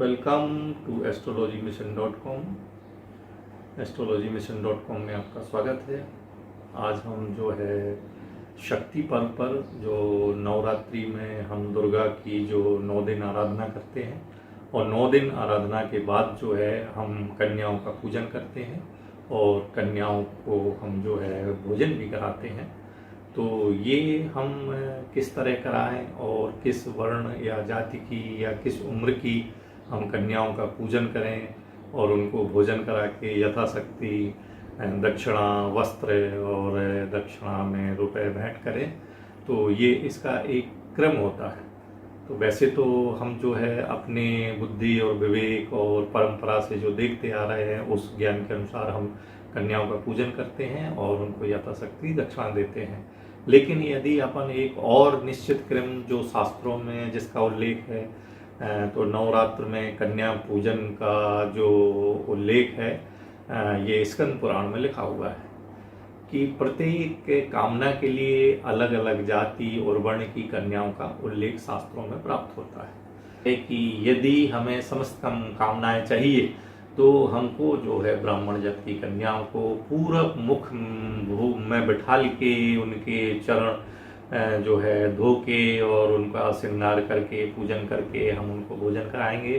Welcome to astrologymission.com। astrologymission.com में आपका स्वागत है। आज हम जो है शक्ति पर्व पर जो नवरात्रि में हम दुर्गा की जो 9 दिन आराधना करते हैं और 9 दिन आराधना के बाद जो है हम कन्याओं का पूजन करते हैं और कन्याओं को हम जो है भोजन भी कराते हैं। तो ये हम किस तरह कराएं और किस वर्ण या जाति की या किस उम्र की हम कन्याओं का पूजन करें और उनको भोजन करा के यथाशक्ति दक्षिणा वस्त्र और दक्षिणा में रुपए भेंट करें, तो ये इसका एक क्रम होता है। तो वैसे तो हम जो है अपने बुद्धि और विवेक और परंपरा से जो देखते आ रहे हैं उस ज्ञान के अनुसार हम कन्याओं का पूजन करते हैं और उनको यथाशक्ति दक्षिणा देते हैं। लेकिन यदि अपन एक और निश्चित क्रम जो शास्त्रों में जिसका उल्लेख है, तो नवरात्र में कन्या पूजन का जो उल्लेख है ये स्कंद पुराण में लिखा हुआ है कि प्रत्येक कामना के लिए अलग अलग जाति और वर्ण की कन्याओं का उल्लेख शास्त्रों में प्राप्त होता है कि यदि हमें समस्त कामनाएं चाहिए तो हमको जो है ब्राह्मण जाति की कन्याओं को पूरब मुख में बिठा के उनके चरण जो है धो के और उनका श्रृंगार करके पूजन करके हम उनको भोजन कराएंगे।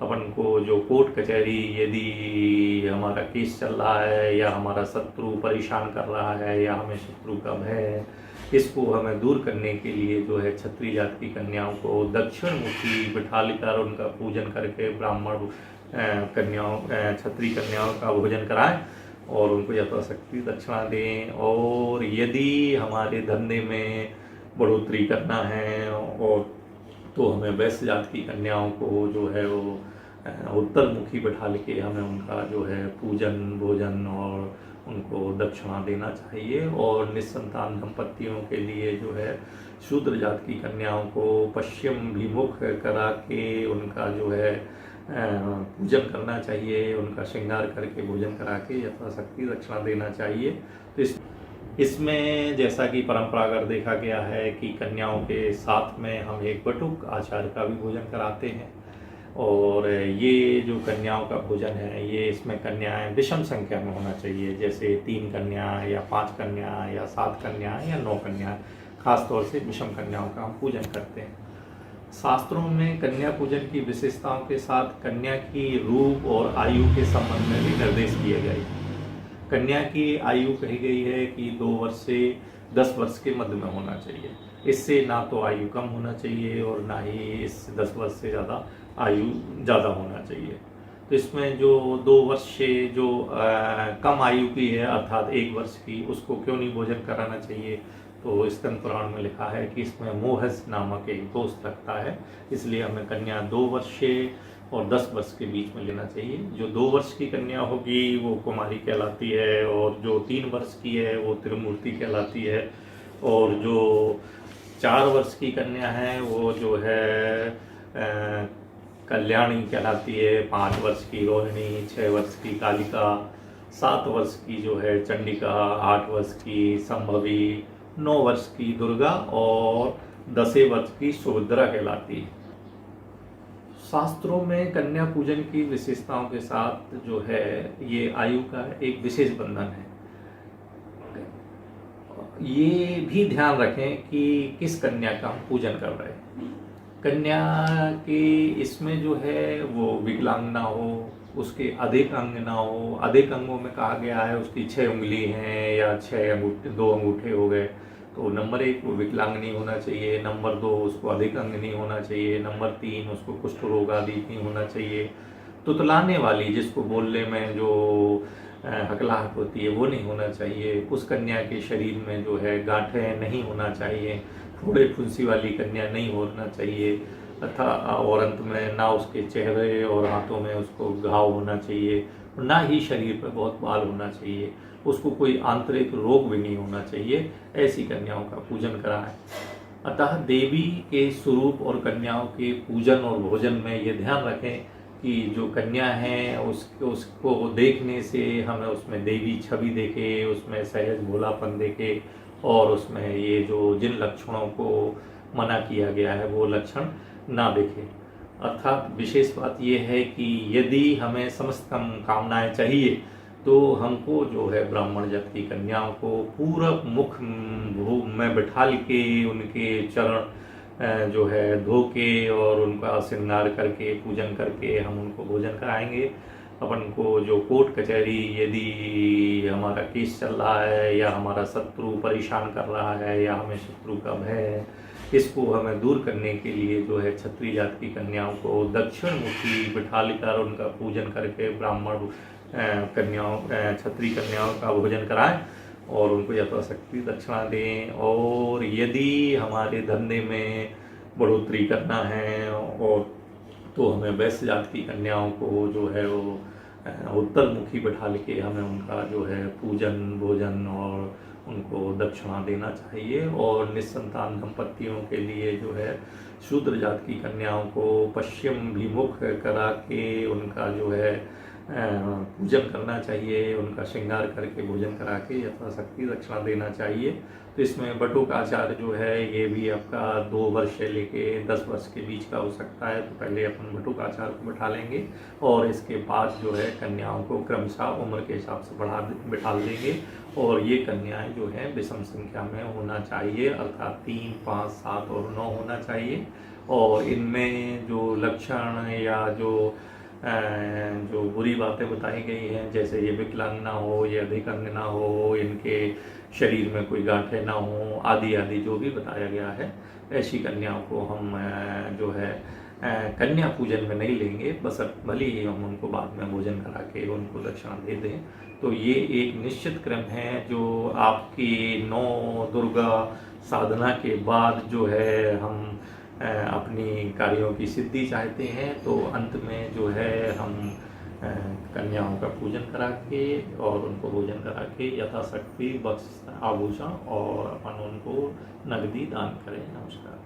अपन को जो कोर्ट कचहरी यदि हमारा केस चल रहा है या हमारा शत्रु परेशान कर रहा है या हमें शत्रु का भय है, इसको हमें दूर करने के लिए जो है क्षत्रिय जाति की कन्याओं को दक्षिण मुखी बिठा कर उनका पूजन करके ब्राह्मण कन्याओं क्षत्रिय कन्याओं का भोजन कराएं और उनको यथाशक्ति दक्षिणा दें। और यदि हमारे धंधे में बढ़ोतरी करना है और तो हमें वैश्य जाति की कन्याओं को जो है वो उत्तर मुखी बैठा के हमें उनका जो है पूजन भोजन और उनको दक्षिणा देना चाहिए। और निस्संतान दंपतियों के लिए जो है शूद्र जाति की कन्याओं को पश्चिम विमुख करा के उनका जो है पूजन करना चाहिए, उनका श्रृंगार करके भोजन करा के यथाशक्ति दक्षिणा देना चाहिए। तो इसमें जैसा कि परंपरागत देखा गया है कि कन्याओं के साथ में हम एक बटुक आचार्य का भी भोजन कराते हैं। और ये जो कन्याओं का भोजन है ये इसमें कन्याएं विषम संख्या में होना चाहिए, जैसे 3 कन्या या 5 कन्या या 7 कन्या या 9 कन्या, खासतौर से विषम कन्याओं का हम पूजन करते हैं। शास्त्रों में कन्या पूजन की विशेषताओं के साथ कन्या की रूप और आयु के संबंध में भी निर्देश दिए गए। कन्या की आयु कही गई है कि 2 वर्ष से 10 वर्ष के मध्य में होना चाहिए। इससे ना तो आयु कम होना चाहिए और ना ही इस 10 वर्ष से ज़्यादा आयु ज़्यादा होना चाहिए। तो इसमें जो 2 वर्ष से जो कम आयु की है अर्थात 1 वर्ष की, उसको क्यों नहीं भोजन कराना चाहिए? तो स्कंद पुराण में लिखा है कि इसमें मोहस नामक एक दोष लगता है, इसलिए हमें कन्या 2 वर्ष से और 10 वर्ष के बीच में लेना चाहिए। जो 2 वर्ष की कन्या होगी वो कुमारी कहलाती है और जो 3 वर्ष की है वो त्रिमूर्ति कहलाती है और जो 4 वर्ष की कन्या है वो जो है कल्याणी कहलाती है, 5 वर्ष की रोहिणी, 6 वर्ष की कालिका, 7 वर्ष की जो है चंडिका, 8 वर्ष की संभवी, 9 वर्ष की दुर्गा और 10 वर्ष की सुभद्रा कहलाती है। शास्त्रों में कन्या पूजन की विशेषताओं के साथ जो है ये आयु का एक विशेष बंधन है। ये भी ध्यान रखें कि किस कन्या का हम पूजन कर रहे हैं। कन्या के इसमें जो है वो विकलांग ना हो, उसके अधिक अंग ना हो। अधिक अंगों में कहा गया है उसकी 6 उंगली हैं या 6 अंगूठे 2 अंगूठे हो गए, तो नंबर 1 वो विकलांग नहीं होना चाहिए, नंबर 2 उसको अधिक अंग नहीं होना चाहिए, नंबर 3 उसको कुष्ठ रोग आदि नहीं होना चाहिए। तुतलाने वाली जिसको बोलने में जो हकलाहट होती है वो नहीं होना चाहिए। उस कन्या के शरीर में जो है गांठें नहीं होना चाहिए, फोड़े फुंसी वाली कन्या नहीं होना चाहिए तथा और अंत में ना उसके चेहरे और हाथों में उसको घाव होना चाहिए, ना ही शरीर पर बहुत बाल होना चाहिए, उसको कोई आंतरिक रोग भी नहीं होना चाहिए। ऐसी कन्याओं का पूजन कराएं। अतः देवी के स्वरूप और कन्याओं के पूजन और भोजन में ये ध्यान रखें कि जो कन्या है उसको देखने से हमें उसमें देवी छवि देखे, उसमें सहज भोलापन देखे और उसमें ये जो जिन लक्षणों को मना किया गया है वो लक्षण ना देखे। अर्थात विशेष बात यह है कि यदि हमें समस्त कामनाएं चाहिए तो हमको जो है ब्राह्मण जात की कन्याओं को पूरब मुख में बिठाल के उनके चरण जो है धो के और उनका श्रृंगार करके पूजन करके हम उनको भोजन कराएंगे। अपन को जो कोर्ट कचहरी यदि हमारा केस चल रहा है या हमारा शत्रु परेशान कर रहा है या हमें शत्रु का भय है, इसको हमें दूर करने के लिए जो है क्षत्रिय जात की कन्याओं को दक्षिण मुखी बिठाल कर उनका पूजन करके ब्राह्मण कन्याओं क्षत्रिय कन्याओं का भोजन कराएं और उनको यथाशक्ति दक्षिणा दें। और यदि हमारे धंधे में बढ़ोतरी करना है और तो हमें वैश्य जात की कन्याओं को जो है वो उत्तर मुखी बिठा के हमें उनका जो है पूजन भोजन और उनको दक्षिणा देना चाहिए। और निस्संतान दंपतियों के लिए जो है शूद्र जात की कन्याओं को पश्चिम विमुख करा के उनका जो है पूजन करना चाहिए, उनका श्रृंगार करके भोजन करा के यथाशक्ति दक्षिणा देना चाहिए। तो इसमें बटुक आचार जो है ये भी आपका 2 वर्ष से लेके 10 वर्ष के बीच का हो सकता है। तो पहले अपन बटुक आचार को बिठा लेंगे और इसके बाद जो है कन्याओं को क्रमशः उम्र के हिसाब से बिठा देंगे। और ये कन्याएं जो है विषम संख्या में होना चाहिए, अर्थात 3, 5, 7 और 9 होना चाहिए। और इनमें जो लक्षण या जो बुरी बातें बताई गई हैं, जैसे ये विकलांग ना हो, ये अधिक अंग ना हो, इनके शरीर में कोई गांठें ना हो, आदि आदि जो भी बताया गया है, ऐसी कन्याओं को हम जो है कन्या पूजन में नहीं लेंगे, बस भले ही हम उनको बाद में भोजन करा के उनको दक्षिणा दे दें। तो ये एक निश्चित क्रम है जो आपकी 9 दुर्गा साधना के बाद जो है हम अपनी कार्यों की सिद्धि चाहते हैं। तो अंत में जो है हम कन्याओं का पूजन करा के और उनको भोजन करा के यथाशक्ति वस्त्र आभूषण और अपन उनको नगदी दान करें। नमस्कार।